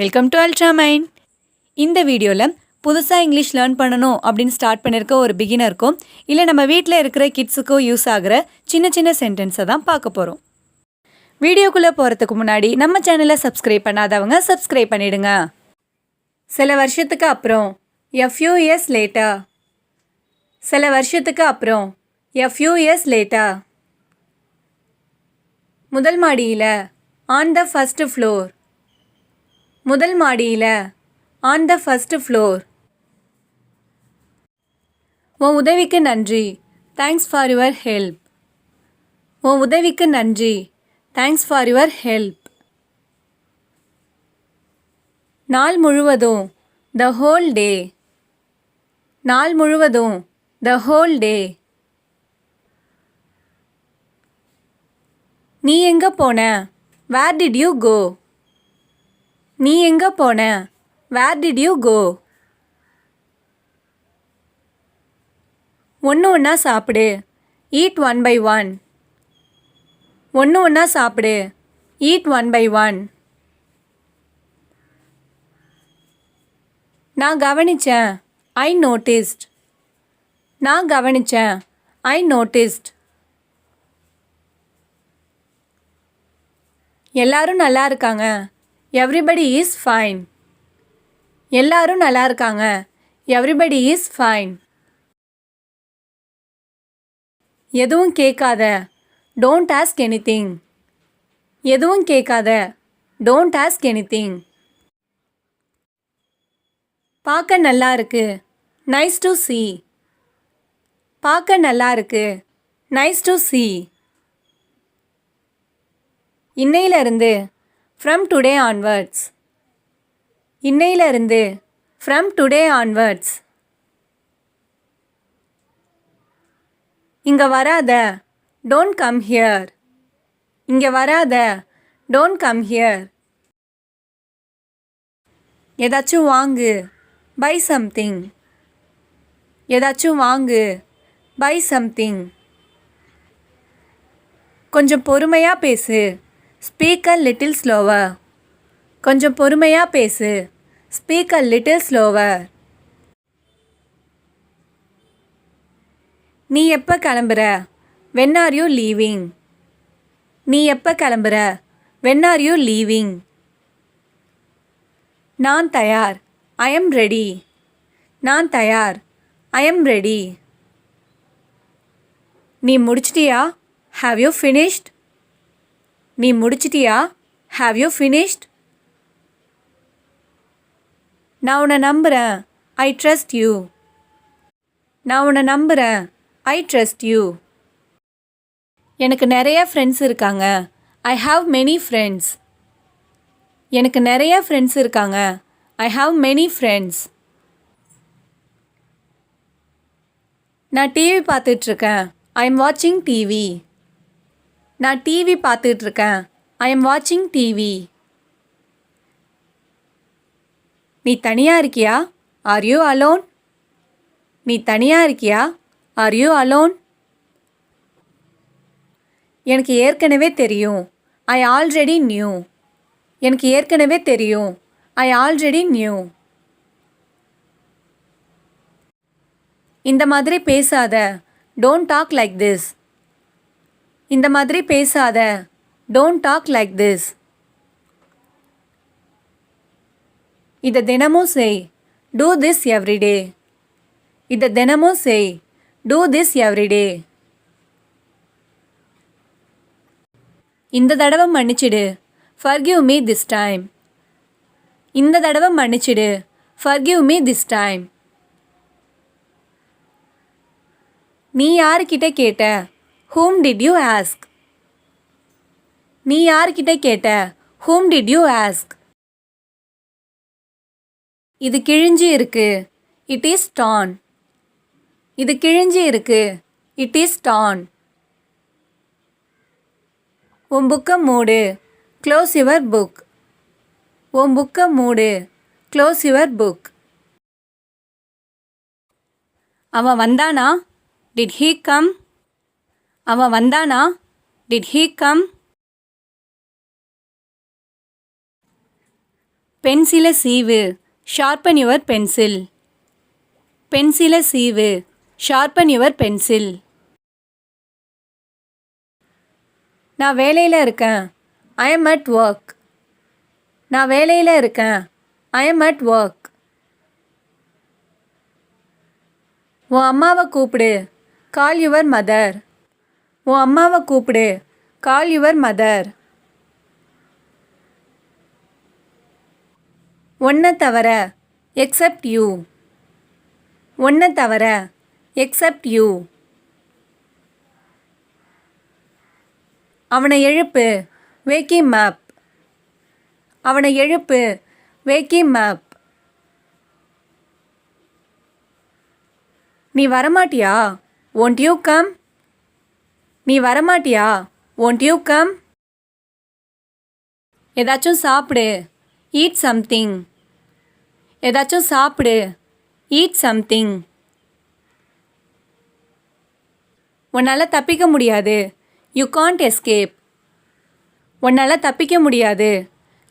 Welcome to ultra mind. இந்த வீடியோவில் புதுசாக இங்கிலீஷ் லேர்ன் பண்ணணும் அப்படின்னு ஸ்டார்ட் பண்ணியிருக்க ஒரு பிகினருக்கும் இல்லை நம்ம வீட்டில் இருக்கிற கிட்ஸுக்கும் யூஸ் ஆகிற சின்ன சின்ன சென்டென்ஸை தான் பார்க்க போகிறோம். வீடியோக்குள்ளே போகிறதுக்கு முன்னாடி நம்ம சேனலை சப்ஸ்கிரைப் பண்ணாதவங்க சப்ஸ்கிரைப் பண்ணிடுங்க. சில வருஷத்துக்கு அப்புறம் a few years later. சில வருஷத்துக்கு அப்புறம் a few years later. முதல் மாடியில் on the first floor. முதல் மாடியில் on the first floor. உன் உதவிக்கு நன்றி, தேங்க்ஸ் ஃபார் யுவர் ஹெல்ப். உன் உதவிக்கு நன்றி, தேங்க்ஸ் ஃபார் யுவர் ஹெல்ப். நாள் முழுவதும், the whole day. நாள் முழுவதும், the whole day. நீ எங்கே போன? Where did you go? நீ எங்கே போன? Where did you go? ஒன்று ஒன்றா சாப்பிடு, eat one by one. ஒன்று ஒன்றா சாப்பிடு, eat one by one. நான் கவனிச்சேன், I noticed. நான் கவனிச்சேன், I noticed. எல்லாரும் நல்லா இருக்காங்க, everybody is fine. எல்லாரும் நல்லா இருக்காங்க, everybody is fine. எதுவும் கேட்காத, don't ask anything. எதுவும் கேட்காத, don't ask anything. பார்க்க நல்லா இருக்கு, nice to see. பார்க்க நல்லா இருக்கு, nice to see. இன்னையிலிருந்து, from today onwards. இன்னையிலிருந்து, from today onwards. இங்கே வராத, don't come here. இங்கே வராத, don't come here. ஏதாச்சும் வாங்கு, buy something. ஏதாச்சும் வாங்கு, buy something. கொஞ்சம் பொறுமையாக பேசு, speak a little slower. கொஞ்சம் பொறுமையாக பேசு, speak a little slower. நீ எப்போ கிளம்புற? when are you leaving? நீ எப்போ கிளம்புற? when are you leaving? நான் தயார், I am ready. நான் தயார், I am ready. நீ முடிச்சிட்டியா? have you finished? நீ முடிச்சிட்டியா? have you finished? நான் உன்னை நம்புகிறேன், I trust you. நான் உன்னை நம்புகிறேன், I trust you. எனக்கு நிறைய ஃப்ரெண்ட்ஸ் இருக்காங்க, I have many friends. எனக்கு நிறைய ஃப்ரெண்ட்ஸ் இருக்காங்க, I have many friends. நான் டிவி பார்த்துட்ருக்கேன், I am watching TV. நான் டிவி பார்த்துட்ருக்கேன், I am watching TV. நீ தனியாக இருக்கியா? Are you alone? நீ தனியாக இருக்கியா? Are you alone? எனக்கு ஏற்கனவே தெரியும், I already knew. எனக்கு ஏற்கனவே தெரியும், I already knew. இந்த மாதிரி பேசாத, don't talk like this. இந்த மாதிரி பேசாத, don't talk like this. இதை தினமும் செய், do this every day. இதை தினமும் செய், do this every day. இந்த தடவை மன்னிச்சிடு, forgive me this time. இந்த தடவை மன்னிச்சிடு, forgive me this time. நீ யாருக்கிட்ட கேட்ட? whom did you ask? நீ யாருக்கிட்ட கேட்ட? whom did you ask? இது கிழிஞ்சி இருக்கு, it is torn. இது கிழிஞ்சி இருக்கு, it is torn. உன் புக்கை மூடு, close your book. உன் புக்கை மூடு, close your book. அவன் வந்தானா? did he come? அவன் வந்தானா? did he come? பென்சிலை சீவு. Sharpen your pencil. பென்சிலை சீவு. Sharpen your pencil. நான் வேலையில் இருக்கேன். I am at work. நான் வேலையில் இருக்கேன். I am at work. உன் அம்மாவை கூப்பிடு. Call your mother. உன் அம்மாவை கூப்பிடு. Call your mother. ஒன்றை தவிர. Accept you. ஒன்றை தவிர. Accept you. அவனை எழுப்பு. வேக் ஹிம் அப். அவனை எழுப்பு. வேக் ஹிம் அப். நீ வரமாட்டியா? won't you come? நீ வரமாட்டியா? won't you come? ஏதாச்சும் சாப்பிடு. eat something. ஏதாச்சும் சாப்பிடு. eat something. உன்னால் தப்பிக்க முடியாது. you can't escape. உன்னால் தப்பிக்க முடியாது.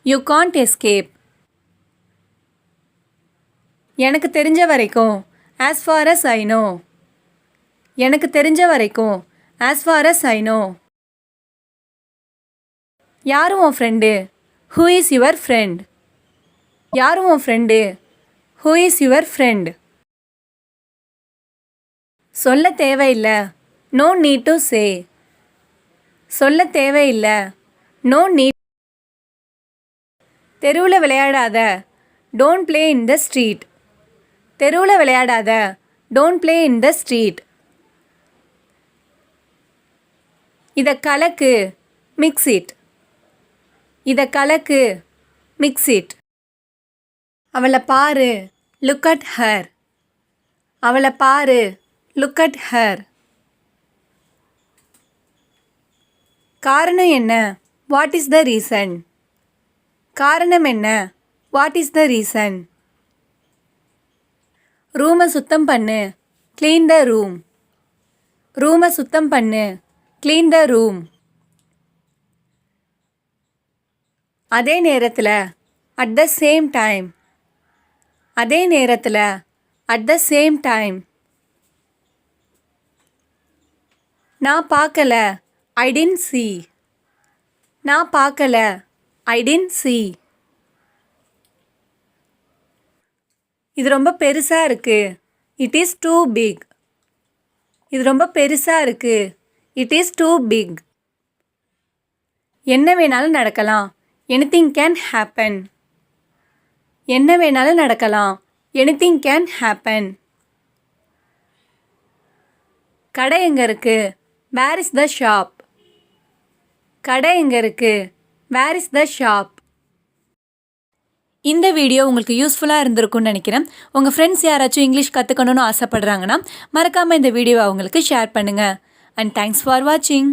you can't escape. எனக்கு தெரிஞ்ச வரைக்கும். as far as I know. எனக்கு தெரிஞ்ச வரைக்கும். as far as I know. யார் உன் friend? who is your friend? யார் உன் friend? who is your friend? சொல்ல தேவையில்லை. no need to say. சொல்ல தேவையில்லை. no need. தெருவில் விளையாடாத. don't play in the street. தெருவில் விளையாடாத. don't play in the street. இதை கலக்கு. mix it. இதை கலக்கு. mix it. அவளை பாரு. look at her. அவளை பாரு. look at her. காரணம் என்ன? what is the reason? காரணம் என்ன? what is the reason? ரூமை சுத்தம் பண்ணு. clean the room. ரூமை சுத்தம் பண்ணு. clean the room. அதே நேரத்தில். at the same time. அதே நேரத்தில். at the same time. நான் பார்க்கல. I didn't see. நான் பார்க்கல. I didn't see. இது ரொம்ப பெருசாக இருக்கு. it is too big. இது ரொம்ப பெருசாக இருக்கு. it is too big. என்ன வேணாலும் நடக்கலாம். anything can happen. என்ன வேணாலும் நடக்கலாம். anything can happen. கடை எங்கே இருக்கு? where is the shop? கடை எங்கே இருக்கு? where is the shop? இந்த வீடியோ உங்களுக்கு யூஸ்ஃபுல்லாக இருந்திருக்கும்னு நினைக்கிறேன். உங்கள் ஃப்ரெண்ட்ஸ் யாராச்சும் இங்கிலீஷ் கற்றுக்கணும்னு ஆசைப்படுறாங்கன்னா மறக்காமல் இந்த வீடியோவை அவங்களுக்கு ஷேர் பண்ணுங்கள். அண்ட் தேங்க்ஸ் ஃபார் வாட்சிங்.